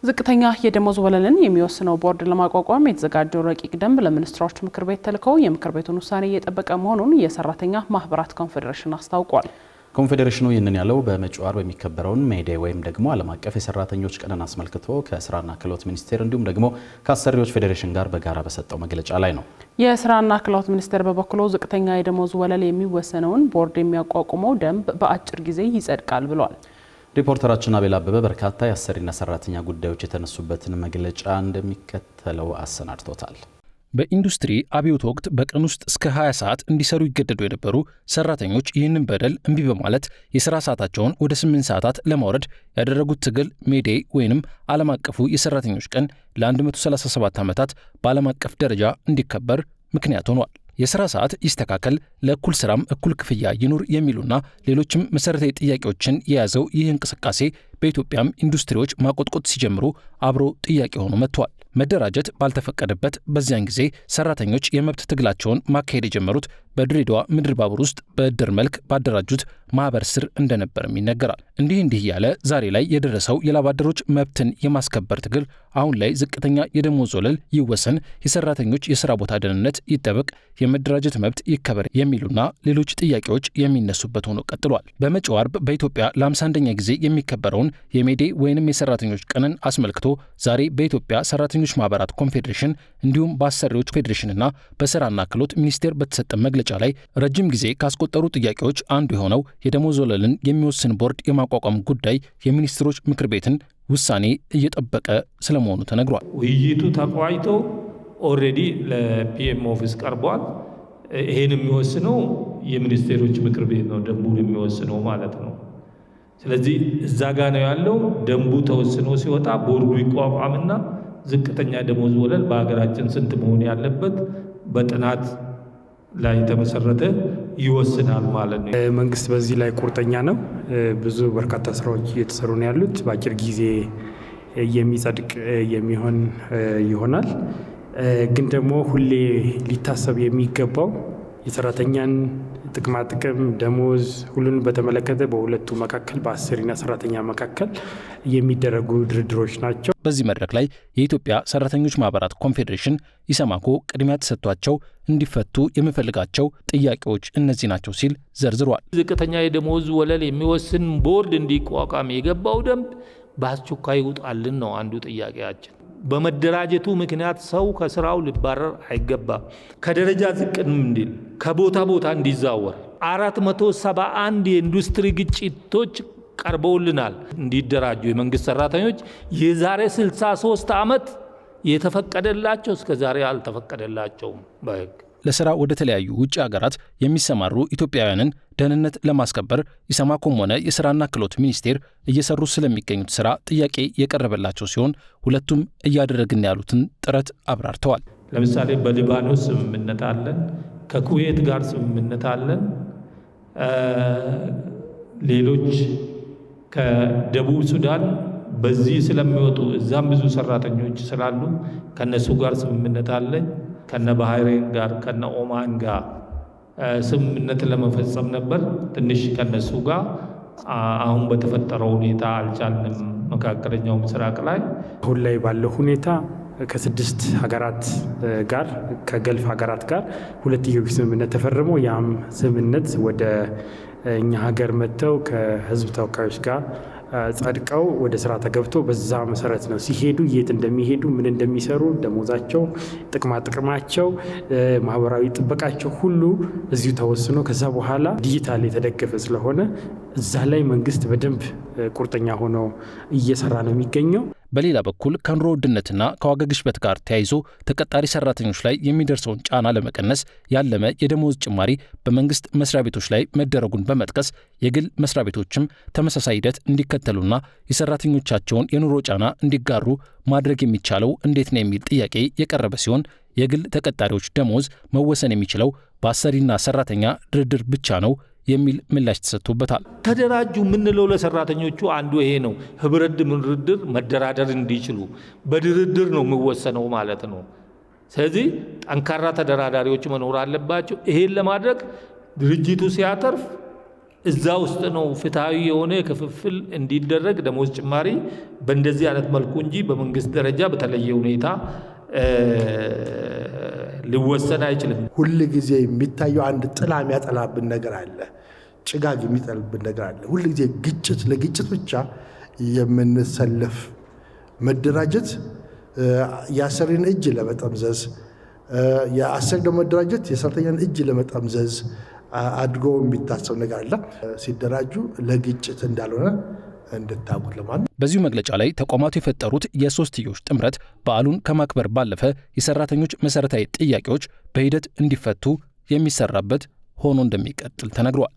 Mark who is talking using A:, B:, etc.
A: ዝቅተኛ የደሞዝ ወለልን የሚወስነው ቦርድ ለማቋቋም የተዘጋጀው ረቂቅ ደንብ ለሚኒስትሮች ምክር ቤት ተልከው የምክር ቤቱን ውሳኔ እየጠበቀ መሆኑን የሰራተኛ ማህበራት ኮንፌዴሬሽን አስታውቋል።
B: ኮንፌዴሬሽኑ ይህንን ያለው በመጪው ዓርብ የሚከበረውን ሜይዴይ ወይም ደግሞ ዓለም አቀፍ የሰራተኞች ቀንን አስመልክቶ ከስራና ክህሎት ሚኒስቴር እንዲሁም ደግሞ ከአሰሪዎች ፌዴሬሽን ጋር በጋራ በሰጠው መግለጫ ላይ ነው። የስራና ክህሎት ሚኒስቴር በበኩሉ ዝቅተኛ የደሞዝ ወለል የሚወሰነውን ቦርድ የሚያቋቁመው ደንብ በአጭር ጊዜ ይጸድቃል ብሏል። ሪፖርተራችን አቤል አበበ በርካታ የአሰሪና ሰራተኛ ጉዳዮች የተነሱበትን መግለጫ እንደሚከተለው አሰናድቶታል።
C: በኢንዱስትሪ አብዮት ወቅት በቀን ውስጥ እስከ 20 ሰዓት እንዲሰሩ ይገደዱ የነበሩ ሰራተኞች ይህንን በደል እምቢ በማለት የሥራ ሰዓታቸውን ወደ 8 ሰዓታት ለማውረድ ያደረጉት ትግል ሜይዴይ ወይንም ዓለም አቀፉ የሰራተኞች ቀን ለ137 ዓመታት በዓለም አቀፍ ደረጃ እንዲከበር ምክንያት ሆኗል። የሥራ ሰዓት ይስተካከል፣ ለእኩል ሥራም እኩል ክፍያ ይኑር የሚሉና ሌሎችም መሠረታዊ ጥያቄዎችን የያዘው ይህ እንቅስቃሴ በኢትዮጵያም ኢንዱስትሪዎች ማቆጥቆጥ ሲጀምሩ አብሮ ጥያቄ ሆኖ መጥቷል። መደራጀት ባልተፈቀደበት በዚያን ጊዜ ሰራተኞች የመብት ትግላቸውን ማካሄድ የጀመሩት በድሬዳዋ ምድር ባቡር ውስጥ በእድር መልክ ባደራጁት ማህበር ስር እንደነበርም ይነገራል። እንዲህ እያለ ዛሬ ላይ የደረሰው የላባደሮች መብትን የማስከበር ትግል አሁን ላይ ዝቅተኛ የደሞዝ ወለል ይወሰን፣ የሰራተኞች የሥራ ቦታ ደህንነት ይጠበቅ፣ የመደራጀት መብት ይከበር የሚሉና ሌሎች ጥያቄዎች የሚነሱበት ሆኖ ቀጥሏል። በመጪው ዓርብ በኢትዮጵያ ለ51ኛ ጊዜ የሚከበረውን የሜይዴይ ወይንም የሰራተኞች ቀንን አስመልክቶ ዛሬ በኢትዮጵያ ሰራተኞች ማህበራት ኮንፌዴሬሽን እንዲሁም በአሰሪዎች ፌዴሬሽንና በስራና ክህሎት ሚኒስቴር በተሰጠ መግለጫ ላይ ረጅም ጊዜ ካስቆጠሩ ጥያቄዎች አንዱ የሆነው የደሞዝ ወለልን የሚወስን ቦርድ የማቋቋም ጉዳይ የሚኒስትሮች ምክር ቤትን ውሳኔ እየጠበቀ ስለመሆኑ ተነግሯል።
D: ውይይቱ ተቋይቶ ኦልሬዲ ለፒኤም ኦፊስ ቀርቧል። ይሄን የሚወስነው የሚኒስቴሮች ምክር ቤት ነው፣ ደንቡን የሚወስነው ማለት ነው። ስለዚህ እዛ ጋ ነው ያለው። ደንቡ ተወስኖ ሲወጣ ቦርዱ ይቋቋምና ዝቅተኛ ደሞዝ ወለል በሀገራችን ስንት መሆን ያለበት በጥናት ላይ የተመሰረተ ይወስናል ማለት ነው።
E: መንግስት በዚህ ላይ ቁርጠኛ ነው። ብዙ በርካታ ስራዎች እየተሰሩ ነው ያሉት። በአጭር ጊዜ የሚጸድቅ የሚሆን ይሆናል። ግን ደግሞ ሁሌ ሊታሰብ የሚገባው የሰራተኛን ጥቅማ ጥቅም፣ ደሞዝ ሁሉን በተመለከተ በሁለቱ መካከል በአሰሪና ሰራተኛ መካከል የሚደረጉ ድርድሮች ናቸው።
C: በዚህ መድረክ ላይ የኢትዮጵያ ሰራተኞች ማህበራት ኮንፌዴሬሽን ኢሰማኮ ቅድሚያ ተሰጥቷቸው እንዲፈቱ የሚፈልጋቸው ጥያቄዎች እነዚህ ናቸው ሲል ዘርዝሯል።
D: ዝቅተኛ የደሞዝ ወለል የሚወስን ቦርድ እንዲቋቋም የገባው ደንብ በአስቸኳይ ይውጣልን ነው አንዱ ጥያቄያችን። በመደራጀቱ ምክንያት ሰው ከስራው ሊባረር አይገባም። ከደረጃ ዝቅ እንዲል ከቦታ ቦታ እንዲዛወር 471 የኢንዱስትሪ ግጭቶች ቀርበውልናል። እንዲደራጁ የመንግስት ሰራተኞች የዛሬ 63 ዓመት የተፈቀደላቸው እስከ ዛሬ አልተፈቀደላቸውም በህግ።
C: ለስራ ወደ ተለያዩ ውጭ ሀገራት የሚሰማሩ ኢትዮጵያውያንን ደህንነት ለማስከበር ኢሰማኮም ሆነ የስራና ክህሎት ሚኒስቴር እየሰሩ ስለሚገኙት ስራ ጥያቄ የቀረበላቸው ሲሆን ሁለቱም እያደረግን ያሉትን ጥረት አብራርተዋል።
D: ለምሳሌ በሊባኖስ ስምምነት አለን፣ ከኩዌት ጋር ስምምነት አለን፣ ሌሎች ከደቡብ ሱዳን በዚህ ስለሚወጡ እዛም ብዙ ሰራተኞች ስላሉ ከነሱ ጋር ስምምነት አለኝ። ከነ ባህሬን ጋር ከነ ኦማን ጋር ስምምነት ለመፈጸም ነበር። ትንሽ ከነሱ ጋር አሁን በተፈጠረው ሁኔታ አልቻልንም። መካከለኛው ምስራቅ ላይ
E: አሁን ላይ ባለው ሁኔታ ከ6 ሀገራት ጋር ከገልፍ ሀገራት ጋር ሁለትዮሽ ስምምነት ተፈርሞ ያም ስምምነት ወደ እኛ ሀገር መጥተው ከህዝብ ተወካዮች ጋር ጸድቀው ወደ ስራ ተገብቶ በዛ መሰረት ነው ሲሄዱ የት እንደሚሄዱ ምን እንደሚሰሩ ደሞዛቸው፣ ጥቅማ ጥቅማቸው፣ ማህበራዊ ጥበቃቸው ሁሉ እዚሁ ተወስኖ ከዛ በኋላ ዲጂታል የተደገፈ ስለሆነ እዛ ላይ መንግስት በደንብ ቁርጠኛ ሆኖ እየሰራ ነው የሚገኘው።
C: በሌላ በኩል ከኑሮ ውድነትና ከዋጋ ግሽበት ጋር ተያይዞ ተቀጣሪ ሰራተኞች ላይ የሚደርሰውን ጫና ለመቀነስ ያለመ የደሞዝ ጭማሪ በመንግስት መስሪያ ቤቶች ላይ መደረጉን በመጥቀስ የግል መስሪያ ቤቶችም ተመሳሳይ ሂደት እንዲከተሉና የሰራተኞቻቸውን የኑሮ ጫና እንዲጋሩ ማድረግ የሚቻለው እንዴት ነው የሚል ጥያቄ የቀረበ ሲሆን የግል ተቀጣሪዎች ደሞዝ መወሰን የሚችለው በአሰሪና ሰራተኛ ድርድር ብቻ ነው የሚል ምላሽ ተሰጥቶበታል።
D: ተደራጁ የምንለው ለሰራተኞቹ አንዱ ይሄ ነው። ህብረት ድርድር መደራደር እንዲችሉ በድርድር ነው የሚወሰነው ማለት ነው። ስለዚህ ጠንካራ ተደራዳሪዎች መኖር አለባቸው። ይሄን ለማድረግ ድርጅቱ ሲያተርፍ እዛ ውስጥ ነው ፍትሃዊ የሆነ ክፍፍል እንዲደረግ ደሞዝ ጭማሪ በእንደዚህ አይነት መልኩ እንጂ በመንግስት ደረጃ በተለየ ሁኔታ ሊወሰን አይችልም።
F: ሁል ጊዜ የሚታየው አንድ ጥላ የሚያጠላብን ነገር አለ፣ ጭጋግ የሚጠልብን ነገር አለ። ሁል ጊዜ ግጭት ለግጭት ብቻ የምንሰለፍ መደራጀት የአሰሪን እጅ ለመጠምዘዝ የአሰሪ ደግሞ መደራጀት የሰራተኛን እጅ ለመጠምዘዝ አድጎ የሚታሰብ ነገር አለ። ሲደራጁ ለግጭት እንዳልሆነ እንድታውቁት ለማለት።
C: በዚሁ መግለጫ ላይ ተቋማቱ የፈጠሩት የሶስትዮሽ ጥምረት በዓሉን ከማክበር ባለፈ የሰራተኞች መሰረታዊ ጥያቄዎች በሂደት እንዲፈቱ የሚሰራበት ሆኖ እንደሚቀጥል ተነግሯል።